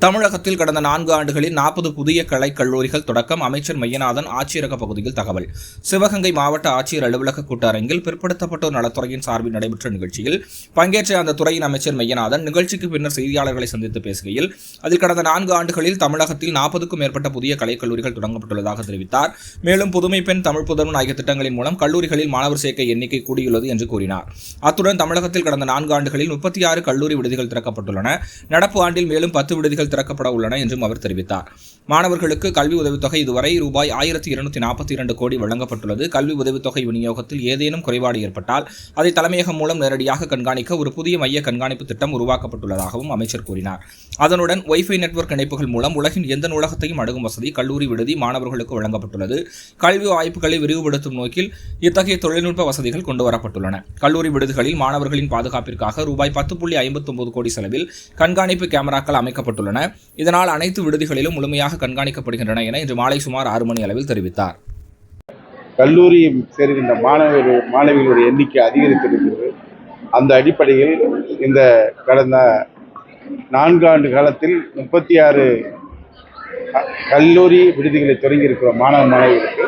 தமிழகத்தில் கடந்த 4 ஆண்டுகளில் 40 புதிய கலைக் கல்லூரிகள் தொடக்கம். அமைச்சர் மையநாதன் ஆட்சியரக பகுதியில் தகவல். சிவகங்கை மாவட்ட ஆட்சியர் அலுவலக கூட்டரங்கில் பிற்படுத்தப்பட்டோர் நலத்துறையின் சார்பில் நடைபெற்ற நிகழ்ச்சியில் பங்கேற்ற அந்த துறையின் அமைச்சர் மையநாதன் நிகழ்ச்சிக்கு பின்னர் செய்தியாளர்களை சந்தித்து பேசுகையில், அதில் கடந்த 4 ஆண்டுகளில் தமிழகத்தில் 40க்கும் மேற்பட்ட புதிய கலைக் கல்லூரிகள் தொடங்கப்பட்டுள்ளதாக தெரிவித்தார். மேலும் புதுமை பெண், தமிழ் புதல்வன் ஆகிய திட்டங்களின் மூலம் கல்லூரிகளில் மாணவர் சேர்க்கை எண்ணிக்கை கூடியுள்ளது என்று கூறினார். அத்துடன் தமிழகத்தில் கடந்த 4 ஆண்டுகளில் 36 கல்லூரி விடுதிகள் திறக்கப்பட்டுள்ளன. நடப்பு ஆண்டில் மேலும் 10 விடுதிகள் திறக்கப்பட உள்ளன என்றும் அவர் தெரிவித்தார். மாணவர்களுக்கு கல்வி உதவித்தொகை இதுவரை ரூபாய் 1242 கோடி வழங்கப்பட்டுள்ளது. கல்வி உதவித்தொகை விநியோகத்தில் ஏதேனும் குறைபாடு ஏற்பட்டால் அதை தலைமையகம் மூலம் நேரடியாக கண்காணிக்க ஒரு புதிய மைய கண்காணிப்பு திட்டம் உருவாக்கப்பட்டுள்ளதாகவும் அமைச்சர் கூறினார். அதனுடன் வைஃபை நெட்வொர்க் இணைப்புகள் மூலம் உலகின் எந்த நூலகத்தையும் அணுகும் வசதி கல்லூரி விடுதி மாணவர்களுக்கு வழங்கப்பட்டுள்ளது. கல்வி வாய்ப்புகளை விரிவுபடுத்தும் நோக்கில் இத்தகைய தொழில்நுட்ப வசதிகள் கொண்டுவரப்பட்டுள்ளன. கல்லூரி விடுதிகளில் மாணவர்களின் பாதுகாப்பிற்காக ரூபாய் 10.59 கோடி செலவில் கண்காணிப்பு கேமராக்கள் அமைக்கப்பட்டுள்ளன. இதனால் அனைத்து விடுதிகளிலும் முழுமையாக கண்காணிக்கப்படுகின்றன என இன்று மாலை சுமார் 6 மணி அளவில் தெரிவித்தார். கல்லூரி சேர்கின்ற மாணவிகளுடைய எண்ணிக்கை அதிகரித்திருக்கிறது. அந்த அடிப்படையில் இந்த கடந்த 4 ஆண்டு காலத்தில் 36 கல்லூரி விடுதிகளை தொடங்கியிருக்கிறோம். மாணவிகளுக்கு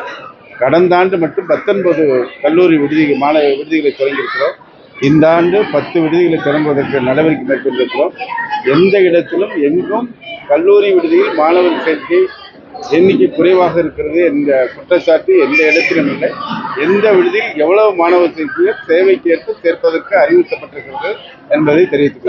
கடந்த ஆண்டு மட்டும் 19 கல்லூரி விடுதிகளை தொடங்கியிருக்கிறோம். இந்த ஆண்டு 10 விடுதிகளை தொடங்குவதற்கு நடவடிக்கை மேற்கொண்டிருக்கிறோம். எந்த இடத்திலும் எங்கும் கல்லூரி விடுதியில் மாணவர் சேர்க்கை எண்ணிக்கை குறைவாக இருக்கிறது என்ற குற்றச்சாட்டு எந்த இடத்திலும் இல்லை. எந்த விடுதியில் எவ்வளவு மாணவர் சேர்க்கையோ தேவைக்கு ஏற்ப சேர்ப்பதற்கு அறிவுறுத்தப்பட்டிருக்கிறது என்பதை தெரிவித்துக்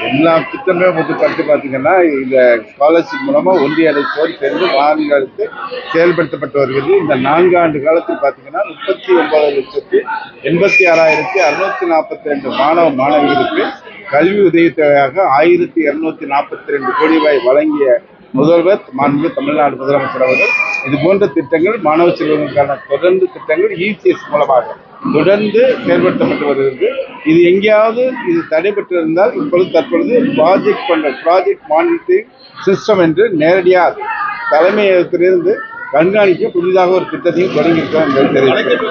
எல்லா திட்டமே பார்த்து பார்த்தீங்கன்னா இந்த ஸ்காலர்ஷிப் மூலமா ஒன்றிய அரசோடு சேர்ந்து மாநிலங்களுக்கு செயல்படுத்தப்பட்டு வருகிறது. இந்த 4 ஆண்டு காலத்தில் பார்த்தீங்கன்னா 39,86,642 மாணவிகளுக்கு கல்வி உதவித்தொகையாக 1,242 கோடி ரூபாய் வழங்கிய முதல்வர் மாண்பு தமிழ்நாடு முதலமைச்சர் அவர்கள் இது போன்ற திட்டங்கள் மாணவ செல்வங்களுக்கான தொடர்ந்து திட்டங்கள் ECS மூலமாக தொடர்ந்து செயல்படுத்தப்பட்டு வருகிறது. இது எங்கேயாவது இது தடைபட்டிருந்தால் தற்பொழுது ப்ராஜெக்ட் மானிட்டரிங் சிஸ்டம் என்று நேரடியாக தலைமையகத்திலிருந்து கண்காணிக்க புதிதாக ஒரு திட்டத்தையும் தொடங்கியிருக்கிறோம் என்பதை தெரிவிக்கிறேன்.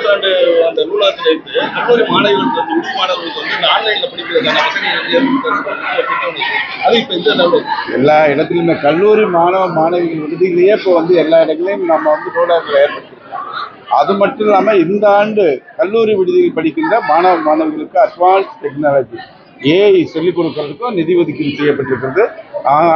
எல்லா இடத்திலுமே கல்லூரி மாணவிகள் விடுதிகளையே இப்போ எல்லா இடங்களையும் நம்ம நூலகங்களை ஏற்படுத்தியிருக்கோம். அது மட்டும் இல்லாமல் இந்த ஆண்டு கல்லூரி விடுதியில் படிக்கின்ற மாணவிகளுக்கு அட்வான்ஸ் டெக்னாலஜி AI சொல்லிக் கொடுக்கறதுக்கும் நிதி ஒதுக்கீடு செய்யப்பட்டிருக்கிறது.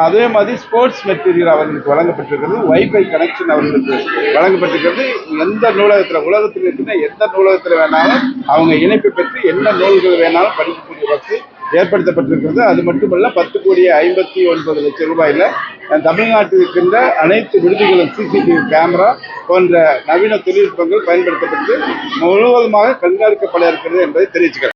அதே மாதிரி ஸ்போர்ட்ஸ் மெட்டீரியல் அவர்களுக்கு வழங்கப்பட்டிருக்கிறது. வைஃபை கனெக்ஷன் அவர்களுக்கு வழங்கப்பட்டிருக்கிறது. எந்த நூலகத்தில் உலகத்தில் இருக்கிற எந்த நூலகத்தில் வேணாலும் அவங்க இணைப்பு பெற்று என்ன நூல்கள் வேணாலும் படிக்கக்கூடிய வசதி ஏற்படுத்தப்பட்டிருக்கிறது. அது மட்டுமல்ல 10,59,00,000 ரூபாயில் தமிழ்நாட்டில் இருக்கின்ற அனைத்து விடுதிகளும் CCTV கேமரா போன்ற நவீன தொழில்நுட்பங்கள் பயன்படுத்தப்பட்டு முழுவதுமாக கண்காணிக்கப்பட இருக்கிறது என்பதை தெரிவிச்சுக்கிறேன்.